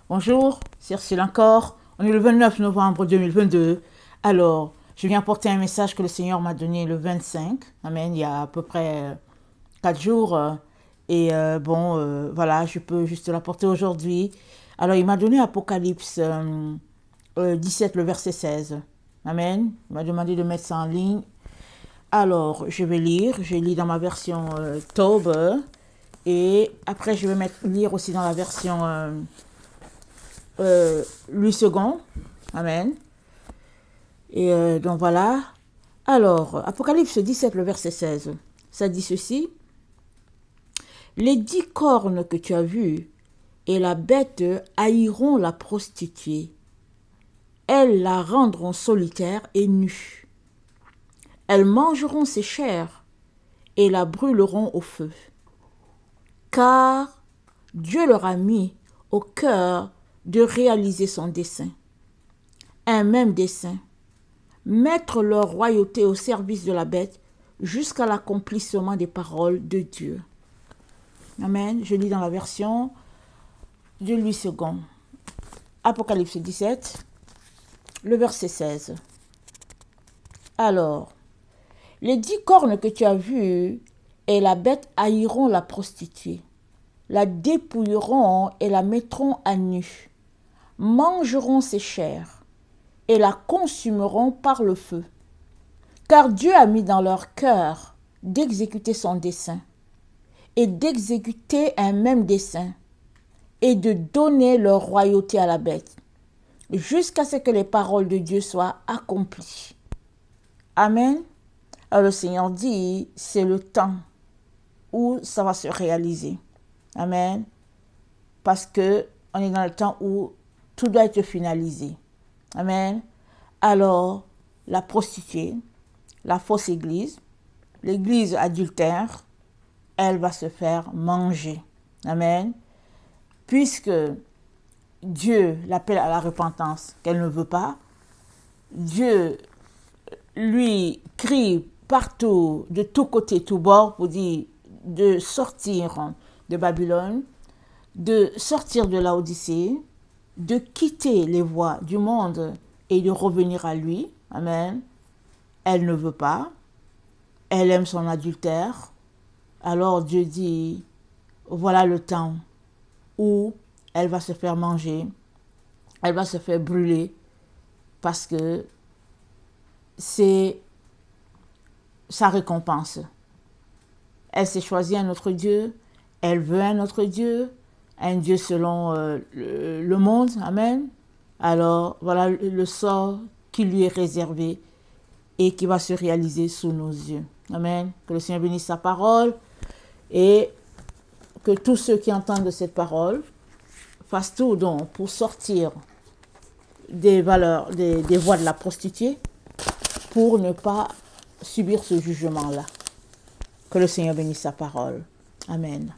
Bonjour, c'est Ursule encore. On est le 29 novembre 2022. Alors, je viens porter un message que le Seigneur m'a donné le 25. Amen. Il y a à peu près 4 jours. Voilà, je peux juste l'apporter aujourd'hui. Alors, il m'a donné Apocalypse 17, le verset 16. Amen. Il m'a demandé de mettre ça en ligne. Alors, je vais lire. Je lis dans ma version Taube. Et après, je vais lire aussi dans la version Louis II. Amen. Et donc voilà. Alors, Apocalypse 17, le verset 16. Ça dit ceci. Les 10 cornes que tu as vues et la bête haïront la prostituée. Elles la rendront solitaire et nue. Elles mangeront ses chairs et la brûleront au feu. Car Dieu leur a mis au cœur de réaliser son dessein. Un même dessein. Mettre leur royauté au service de la bête jusqu'à l'accomplissement des paroles de Dieu. Amen. Je lis dans la version de Louis II. Apocalypse 17, le verset 16. Alors, les 10 cornes que tu as vues et la bête haïront la prostituée, la dépouilleront et la mettront à nu, mangeront ses chairs et la consumeront par le feu. Car Dieu a mis dans leur cœur d'exécuter son dessein et d'exécuter un même dessein et de donner leur royauté à la bête jusqu'à ce que les paroles de Dieu soient accomplies. Amen. Alors le Seigneur dit, c'est le temps où ça va se réaliser. Amen. Parce que on est dans le temps où tout doit être finalisé. Amen. Alors, la prostituée, la fausse église, l'église adultère, elle va se faire manger. Amen. Puisque Dieu l'appelle à la repentance qu'elle ne veut pas, Dieu lui crie partout, de tous côtés, tous bords, pour dire de sortir de Babylone, de sortir de Laodicée, de quitter les voies du monde et de revenir à lui. Amen. Elle ne veut pas. Elle aime son adultère. Alors Dieu dit, voilà le temps où elle va se faire manger, elle va se faire brûler, parce que c'est sa récompense. Elle s'est choisie un autre Dieu, elle veut un autre Dieu, un Dieu selon le monde, amen. Alors voilà le sort qui lui est réservé et qui va se réaliser sous nos yeux. Amen. Que le Seigneur bénisse sa parole et que tous ceux qui entendent cette parole fassent tout donc pour sortir des valeurs, des voies de la prostituée, pour ne pas subir ce jugement-là. Que le Seigneur bénisse sa parole. Amen.